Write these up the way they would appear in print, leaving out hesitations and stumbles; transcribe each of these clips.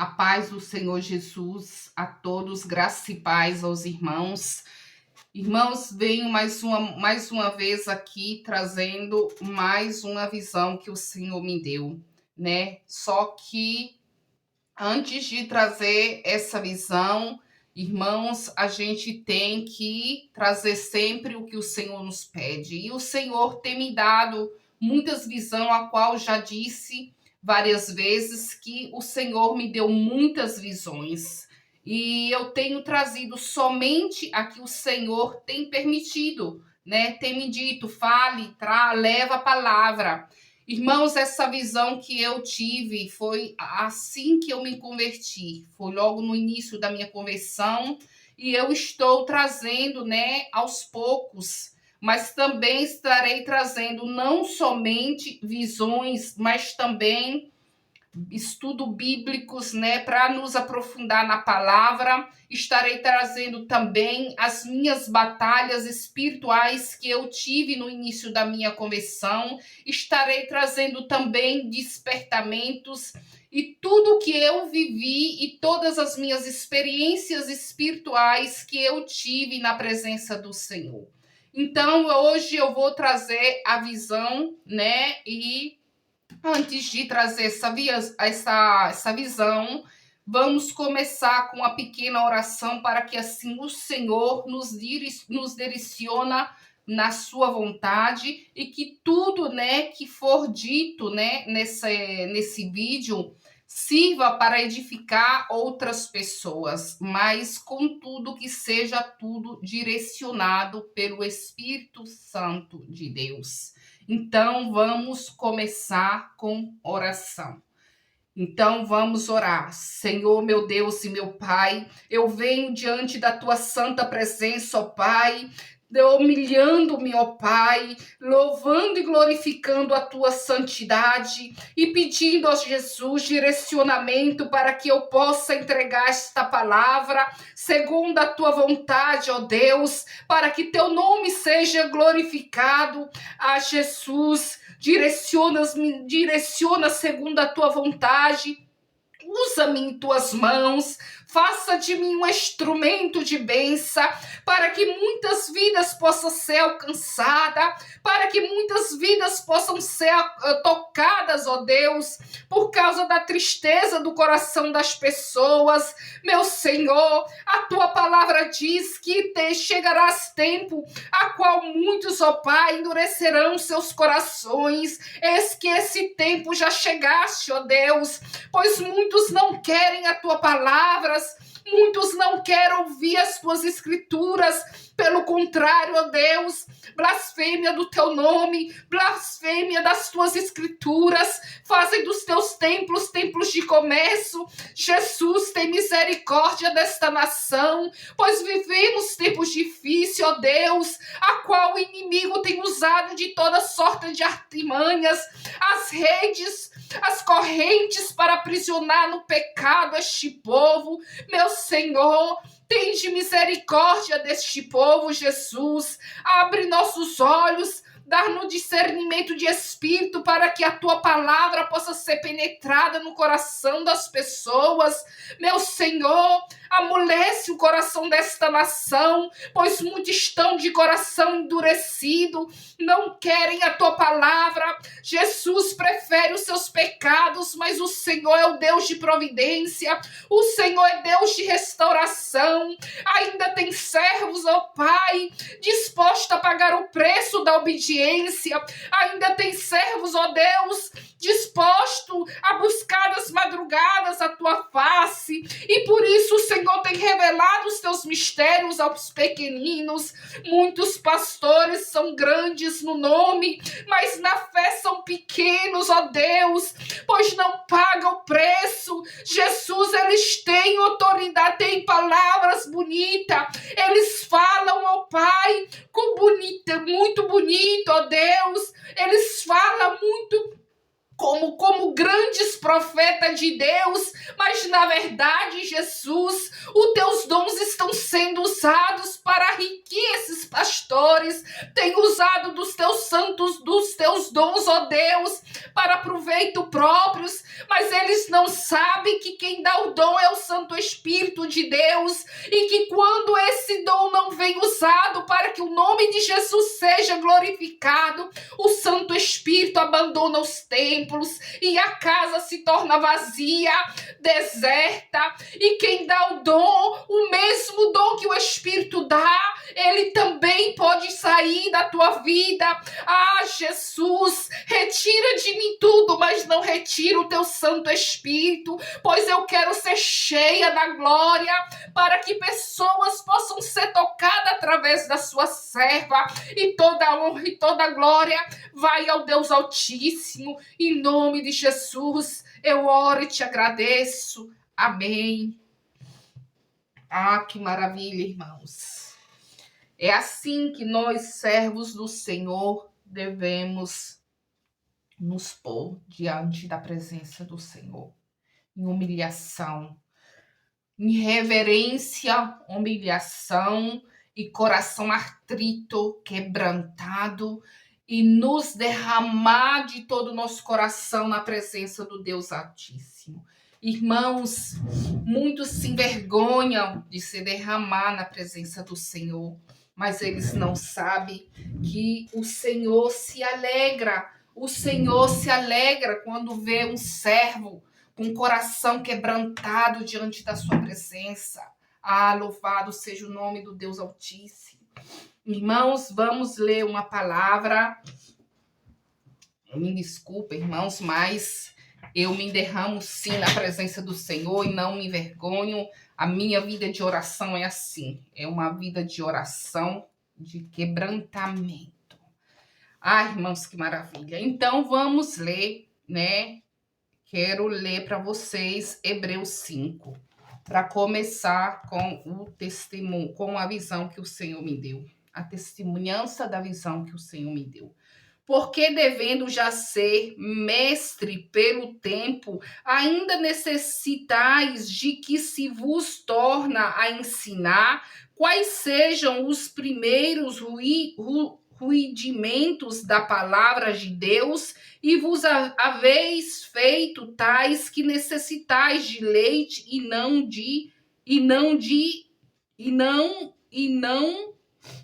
A paz do Senhor Jesus a todos, graça e paz aos irmãos. Irmãos, venho mais uma vez aqui trazendo mais uma visão que o Senhor me deu, né? Só que antes de trazer essa visão, irmãos, a gente tem que trazer sempre o que o Senhor nos pede. E o Senhor tem me dado muitas visões, a qual já disse várias vezes que o Senhor me deu muitas visões. E eu tenho trazido somente a que o Senhor tem permitido, né? Tem me dito, fale, leva a palavra. Irmãos, essa visão que eu tive foi assim que eu me converti. Foi logo no início da minha conversão e eu estou trazendo, né, aos poucos, mas também estarei trazendo não somente visões, mas também estudo bíblicos, né, para nos aprofundar na palavra. Estarei trazendo também as minhas batalhas espirituais que eu tive no início da minha conversão. Estarei trazendo também despertamentos e tudo que eu vivi e todas as minhas experiências espirituais que eu tive na presença do Senhor. Então, hoje eu vou trazer a visão, né, e antes de trazer essa visão, vamos começar com uma pequena oração para que assim o Senhor nos direciona na sua vontade e que tudo, né, que for dito, né, nesse vídeo sirva para edificar outras pessoas, mas contudo que seja tudo direcionado pelo Espírito Santo de Deus. Então, vamos começar com oração. Então, vamos orar. Senhor, meu Deus e meu Pai, eu venho diante da tua santa presença, ó Pai, humilhando-me, ó Pai, louvando e glorificando a tua santidade e pedindo a Jesus direcionamento para que eu possa entregar esta palavra segundo a tua vontade, ó Deus, para que teu nome seja glorificado. A Jesus, direciona segundo a tua vontade. Usa-me em tuas mãos, faça de mim um instrumento de bênção, para que muitas vidas possam ser alcançadas, para que muitas vidas possam ser tocadas, ó Deus, por causa da tristeza do coração das pessoas. Meu Senhor, a tua palavra diz que chegarás tempo a qual muitos, ó Pai, endurecerão seus corações. Eis que esse tempo já chegaste, ó Deus, pois muitos não querem a tua palavra, muitos não querem ouvir as tuas escrituras. Pelo contrário, ó Deus, blasfêmia do teu nome, blasfêmia das tuas escrituras, fazem dos teus templos de comércio. Jesus, tem misericórdia desta nação, pois vivemos tempos difíceis, ó Deus, a qual o inimigo tem usado de toda sorte de artimanhas, as redes, as correntes para aprisionar no pecado este povo. Meu Senhor, tende misericórdia deste povo, Jesus. Abre nossos olhos, dar-nos discernimento de espírito para que a tua palavra possa ser penetrada no coração das pessoas. Meu Senhor, amolece o coração desta nação, pois muitos estão de coração endurecido, não querem a tua palavra. Jesus prefere os seus pecados, mas o Senhor é o Deus de providência, o Senhor é Deus de restauração. Ainda tem servos, ó Pai, dispostos a pagar o preço da obediência. Ainda tem servos, ó Deus, disposto a buscar nas madrugadas a tua face, e por isso o Senhor tem revelado os teus mistérios aos pequeninos. Muitos pastores são grandes no nome, mas na fé são pequenos, ó Deus, pois não pagam o preço. Jesus, eles têm autoridade, têm palavras bonitas, eles falam, ó Pai, com bonita, muito bonito, ó Deus, eles falam muito como grandes profetas de Deus, mas na verdade, Jesus, os teus dons estão sendo usados para que esses pastores têm usado dos teus santos, dos teus dons, ó Deus, para proveito próprios, mas eles não sabem que quem dá o dom é o Santo Espírito de Deus, e que quando esse dom não vem usado para que o nome de Jesus seja glorificado, o Santo Espírito abandona os templos e a casa se torna vazia, deserta, e quem dá o dom, o mesmo dom que o Espírito dá, ele também pode sair da tua vida. Ah, Jesus, retira de mim tudo, mas não retira o teu Santo Espírito, pois eu quero ser cheia da glória, para que pessoas possam ser tocadas através da sua serva, e toda honra e toda glória vai ao Deus Altíssimo. Em nome de Jesus, eu oro e te agradeço. Amém. Ah, que maravilha, irmãos. É assim que nós, servos do Senhor, devemos nos pôr diante da presença do Senhor, em humilhação, em reverência, humilhação e coração artrito, quebrantado, e nos derramar de todo o nosso coração na presença do Deus Altíssimo. Irmãos, muitos se envergonham de se derramar na presença do Senhor, mas eles não sabem que o Senhor se alegra. O Senhor se alegra quando vê um servo com o coração quebrantado diante da sua presença. Ah, louvado seja o nome do Deus Altíssimo. Irmãos, vamos ler uma palavra. Me desculpa, irmãos, mas eu me derramo sim na presença do Senhor e não me envergonho. A minha vida de oração é assim. É uma vida de oração, de quebrantamento. Ah, irmãos, que maravilha. Então, vamos ler, né? Quero ler para vocês Hebreus 5, para começar com o testemunho, com a visão que o Senhor me deu. A testemunhança da visão que o Senhor me deu. Porque devendo já ser mestre pelo tempo, ainda necessitais de que se vos torna a ensinar quais sejam os primeiros rudimentos da palavra de Deus, e vos haveis feito tais que necessitais de leite e não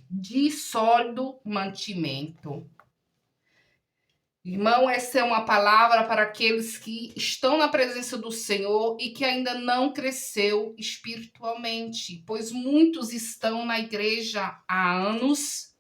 de sólido mantimento. Irmão, essa é uma palavra para aqueles que estão na presença do Senhor e que ainda não cresceu espiritualmente, pois muitos estão na igreja há anos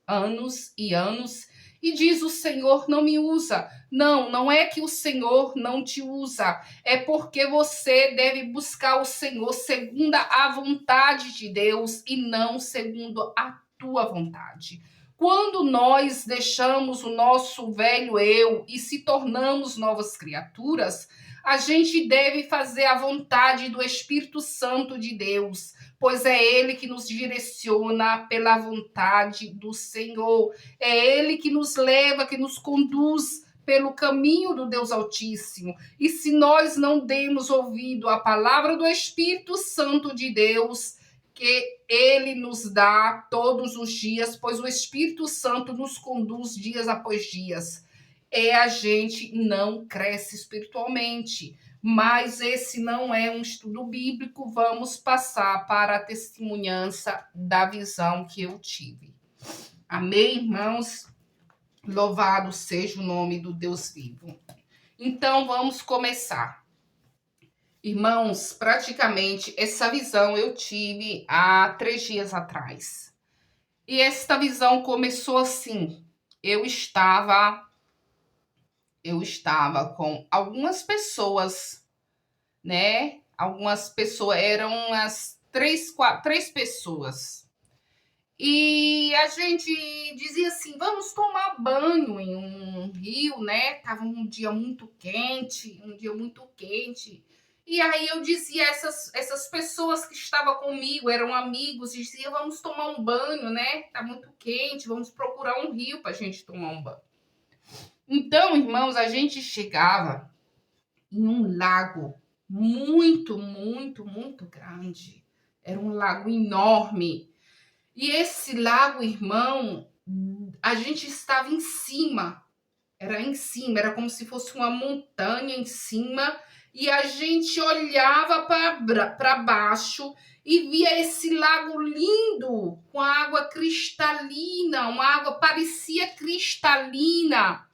e anos, e diz: o Senhor não me usa. Não, não é que o Senhor não te usa, é porque você deve buscar o Senhor segundo a vontade de Deus e não segundo a tua vontade. Quando nós deixamos o nosso velho eu e se tornamos novas criaturas, a gente deve fazer a vontade do Espírito Santo de Deus, pois é Ele que nos direciona pela vontade do Senhor. É Ele que nos leva, que nos conduz pelo caminho do Deus Altíssimo. E se nós não demos ouvido à palavra do Espírito Santo de Deus, que ele nos dá todos os dias, pois o Espírito Santo nos conduz dias após dias, a gente não cresce espiritualmente. Mas esse não é um estudo bíblico, vamos passar para a testemunhança da visão que eu tive. Amém, irmãos? Louvado seja o nome do Deus vivo. Então, vamos começar. Irmãos, praticamente essa visão eu tive há 3 dias atrás. E esta visão começou assim. Eu estava com algumas pessoas, né? Algumas pessoas, eram as três pessoas. E a gente dizia assim: vamos tomar banho em um rio, né? Tava um dia muito quente. E aí eu dizia, essas pessoas que estavam comigo, eram amigos, dizia: vamos tomar um banho, né? Tá muito quente, vamos procurar um rio pra gente tomar um banho. Então, irmãos, a gente chegava em um lago muito, muito, muito grande. Era um lago enorme. E esse lago, irmão, a gente estava em cima. Era em cima, era como se fosse uma montanha em cima. E a gente olhava para baixo e via esse lago lindo, com água cristalina, uma água parecia cristalina.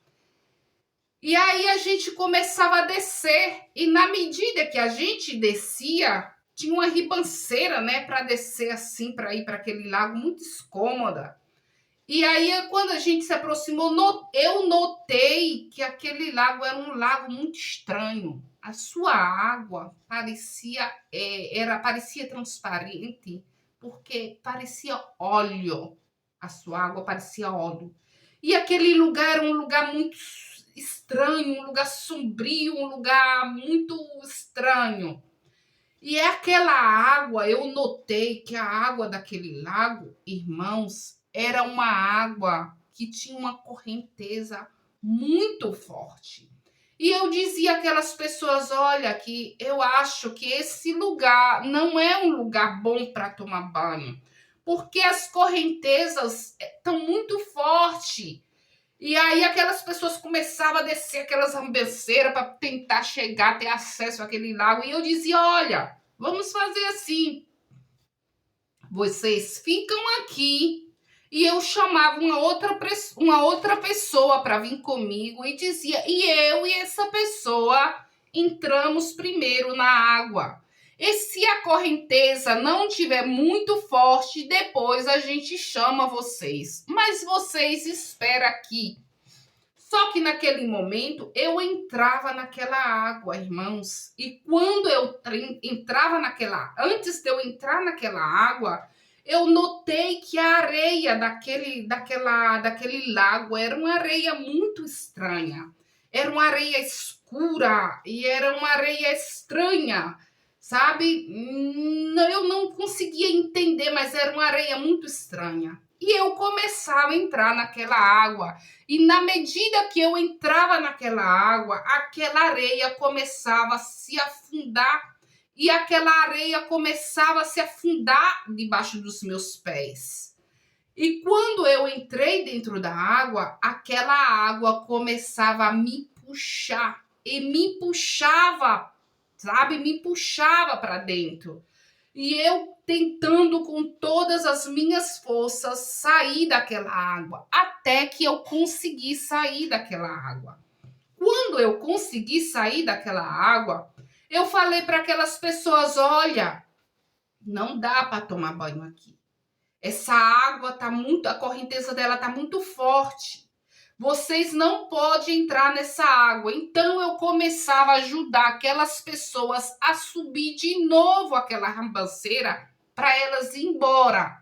E aí a gente começava a descer, e na medida que a gente descia, tinha uma ribanceira, né, para descer assim, para ir para aquele lago, muito escômoda. E aí, quando a gente se aproximou, eu notei que aquele lago era um lago muito estranho. A sua água parecia transparente, porque parecia óleo. A sua água parecia óleo. E aquele lugar era um lugar muito estranho, um lugar sombrio, um lugar muito estranho. E é aquela água, eu notei que a água daquele lago, irmãos, era uma água que tinha uma correnteza muito forte. E eu dizia àquelas pessoas: olha, que eu acho que esse lugar não é um lugar bom para tomar banho, porque as correntezas estão muito fortes. E aí aquelas pessoas começavam a descer aquelas rambeceiras para tentar chegar, ter acesso àquele lago. E eu dizia: olha, vamos fazer assim. Vocês ficam aqui. E eu chamava uma outra pessoa para vir comigo e dizia: e eu e essa pessoa entramos primeiro na água. E se a correnteza não tiver muito forte, depois a gente chama vocês. Mas vocês esperam aqui. Só que naquele momento eu entrava naquela água, irmãos. E quando eu entrava antes de eu entrar naquela água, eu notei que a areia daquele lago era uma areia muito estranha. Era uma areia escura e era uma areia estranha, sabe? Eu não conseguia entender, mas era uma areia muito estranha. E eu começava a entrar naquela água. E na medida que eu entrava naquela água, aquela areia começava a se afundar. E aquela areia começava a se afundar debaixo dos meus pés. E quando eu entrei dentro da água, aquela água começava a me puxar. E me puxava, sabe? Me puxava para dentro. E eu tentando com todas as minhas forças sair daquela água, até que eu consegui sair daquela água. Quando eu consegui sair daquela água, eu falei para aquelas pessoas: olha, não dá para tomar banho aqui. Essa água tá muito, a correnteza dela tá muito forte. Vocês não podem entrar nessa água. Então eu começava a ajudar aquelas pessoas a subir de novo aquela rambanceira para elas ir embora.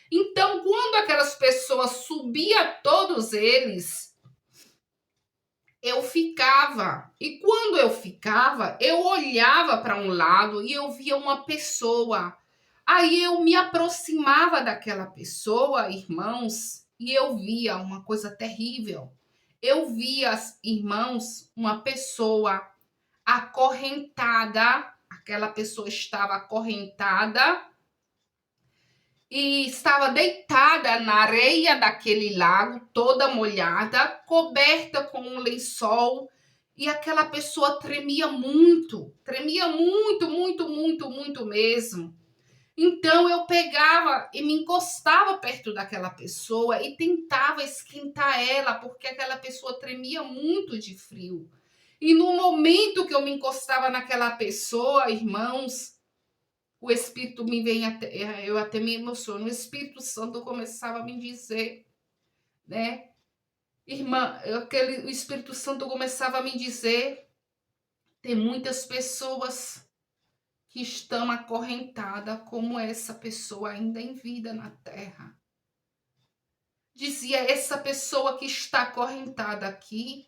Então, quando aquelas pessoas subiam todos eles, eu ficava. E quando eu ficava, eu olhava para um lado e eu via uma pessoa. Aí eu me aproximava daquela pessoa, irmãos, e eu via uma coisa terrível. Eu via, irmãos, uma pessoa acorrentada, aquela pessoa estava acorrentada e estava deitada na areia daquele lago, toda molhada, coberta com um lençol, e aquela pessoa tremia muito, muito, muito, muito mesmo. Então eu pegava e me encostava perto daquela pessoa e tentava esquentar ela, porque aquela pessoa tremia muito de frio. E no momento que eu me encostava naquela pessoa, irmãos, o Espírito me vem até, eu até me emociono, o Espírito Santo começava a me dizer, né? Irmã, o Espírito Santo começava a me dizer, tem muitas pessoas que estão acorrentadas como essa pessoa ainda em vida na terra. Dizia: essa pessoa que está acorrentada aqui,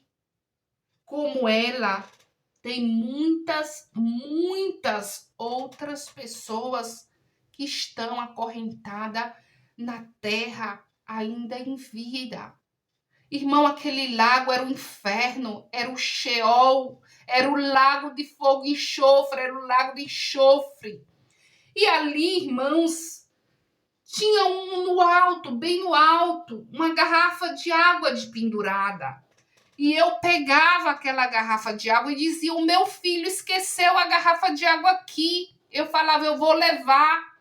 como ela, tem muitas, muitas outras pessoas que estão acorrentadas na terra ainda em vida. Irmão, aquele lago era o inferno, era o Sheol, era o lago de fogo e enxofre, era o lago de enxofre. E ali, irmãos, tinha no alto, bem no alto, uma garrafa de água de pendurada. E eu pegava aquela garrafa de água e dizia: o meu filho esqueceu a garrafa de água aqui. Eu falava: eu vou levar.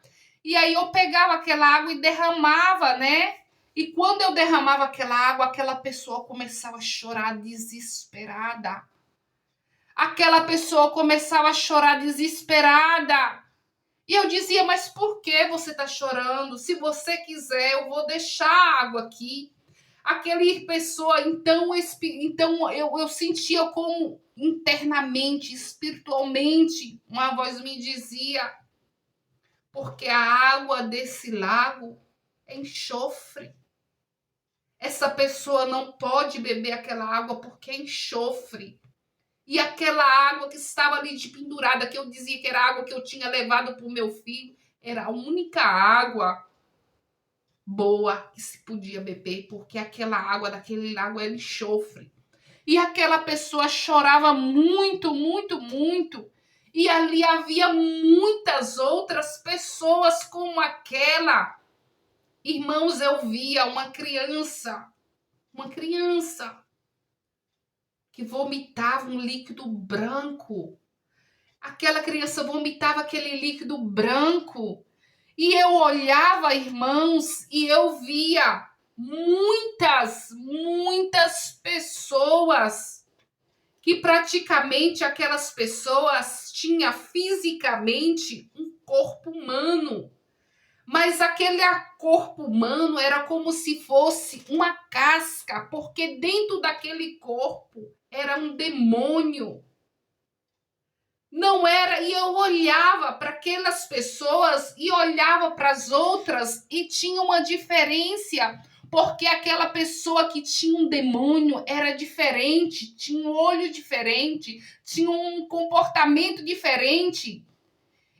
E aí eu pegava aquela água e derramava, né? E quando eu derramava aquela água, aquela pessoa começava a chorar desesperada. Aquela pessoa começava a chorar desesperada. E eu dizia: mas por que você está chorando? Se você quiser, eu vou deixar a água aqui. Aquela pessoa, então eu sentia como internamente, espiritualmente, uma voz me dizia: porque a água desse lago é enxofre. Essa pessoa não pode beber aquela água porque é enxofre. E aquela água que estava ali de pendurada, que eu dizia que era a água que eu tinha levado para o meu filho, era a única água boa que se podia beber, porque aquela água daquele lago era enxofre. E aquela pessoa chorava muito, muito, muito. E ali havia muitas outras pessoas como aquela. Irmãos, eu via uma criança que vomitava um líquido branco. Aquela criança vomitava aquele líquido branco. E eu olhava, irmãos, e eu via muitas pessoas que praticamente aquelas pessoas tinham fisicamente um corpo humano. Mas aquele corpo humano era como se fosse uma casca, porque dentro daquele corpo era um demônio. Não era, e eu olhava para aquelas pessoas e olhava para as outras e tinha uma diferença, porque aquela pessoa que tinha um demônio era diferente, tinha um olho diferente, tinha um comportamento diferente.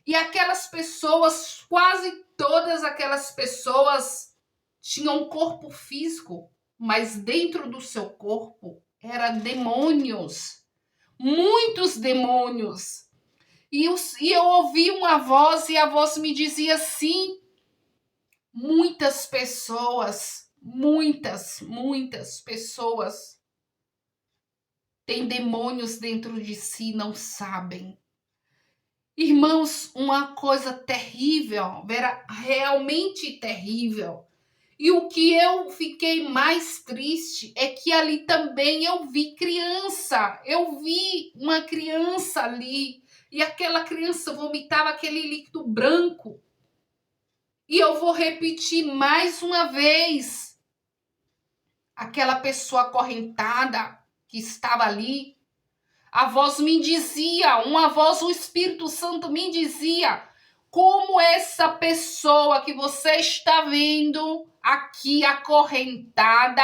E aquelas pessoas, quase todas aquelas pessoas tinham um corpo físico, mas dentro do seu corpo eram demônios, muitos demônios. E eu ouvi uma voz e a voz me dizia assim: muitas pessoas têm demônios dentro de si, não sabem. Irmãos, uma coisa terrível, era realmente terrível. E o que eu fiquei mais triste é que ali também eu vi criança. Eu vi uma criança ali. E aquela criança vomitava aquele líquido branco. E eu vou repetir mais uma vez. Aquela pessoa acorrentada que estava ali, a voz me dizia, uma voz do Espírito Santo me dizia: como essa pessoa que você está vendo aqui acorrentada,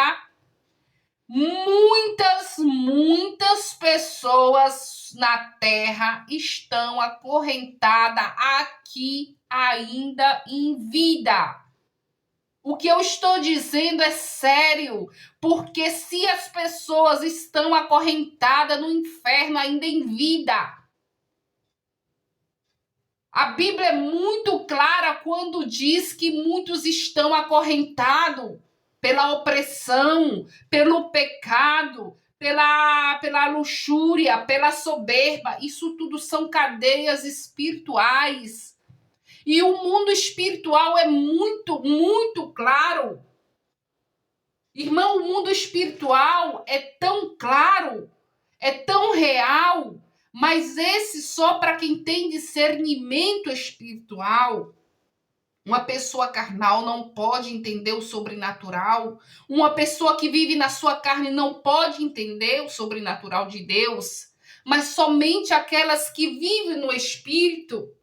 muitas pessoas na Terra estão acorrentadas aqui ainda em vida. O que eu estou dizendo é sério, porque se as pessoas estão acorrentadas no inferno ainda em vida, a Bíblia é muito clara quando diz que muitos estão acorrentados pela opressão, pelo pecado, pela luxúria, pela soberba. Isso tudo são cadeias espirituais. E o mundo espiritual é muito claro. Irmão, o mundo espiritual é tão claro, é tão real, mas esse só para quem tem discernimento espiritual. Uma pessoa carnal não pode entender o sobrenatural. Uma pessoa que vive na sua carne não pode entender o sobrenatural de Deus. Mas somente aquelas que vivem no espírito.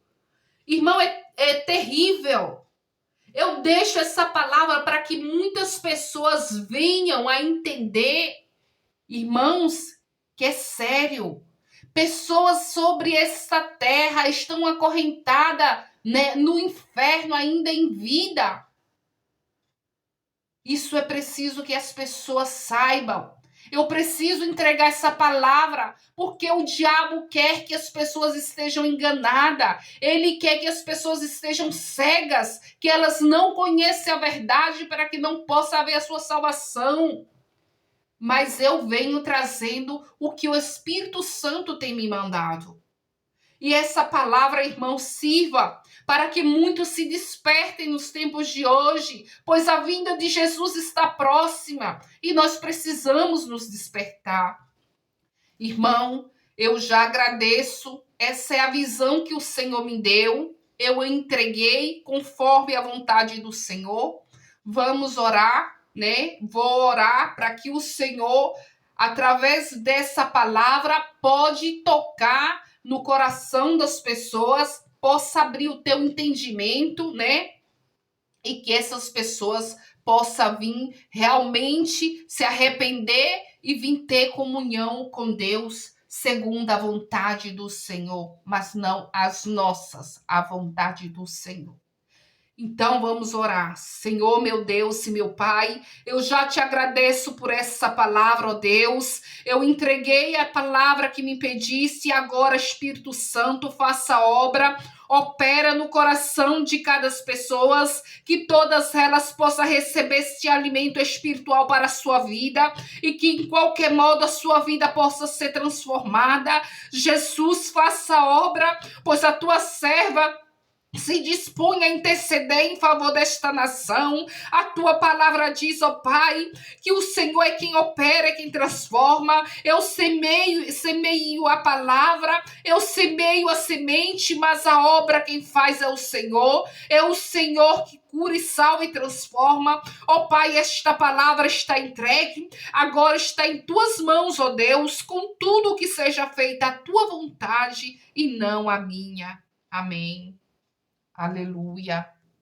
Irmão, é terrível. Eu deixo essa palavra para que muitas pessoas venham a entender, irmãos, que é sério. Pessoas sobre essa terra estão acorrentadas, né, no inferno ainda em vida. Isso é preciso que as pessoas saibam. Eu preciso entregar essa palavra, porque o diabo quer que as pessoas estejam enganadas. Ele quer que as pessoas estejam cegas, que elas não conheçam a verdade para que não possa haver a sua salvação. Mas eu venho trazendo o que o Espírito Santo tem me mandado. E essa palavra, irmão, sirva para que muitos se despertem nos tempos de hoje, pois a vinda de Jesus está próxima e nós precisamos nos despertar. Irmão, eu já agradeço, essa é a visão que o Senhor me deu, eu entreguei conforme a vontade do Senhor. Vamos orar, né? Vou orar para que o Senhor, através dessa palavra, pode tocar no coração das pessoas, possa abrir o teu entendimento, né? E que essas pessoas possam vir realmente se arrepender e vir ter comunhão com Deus, segundo a vontade do Senhor, mas não as nossas, a vontade do Senhor. Então vamos orar. Senhor, meu Deus e meu Pai, eu já te agradeço por essa palavra, ó Deus. Eu entreguei a palavra que me pedisse e agora, Espírito Santo, faça a obra, opera no coração de cada pessoa, que todas elas possam receber esse alimento espiritual para a sua vida e que em qualquer modo a sua vida possa ser transformada. Jesus, faça a obra, pois a tua serva se dispõe a interceder em favor desta nação. A tua palavra diz, ó Pai, que o Senhor é quem opera, é quem transforma. Eu semeio a palavra, eu semeio a semente, mas a obra quem faz é o Senhor. É o Senhor que cura e salva e transforma. Ó Pai, esta palavra está entregue, agora está em tuas mãos, ó Deus, com tudo que seja feita a tua vontade e não a minha. Amém. Aleluia.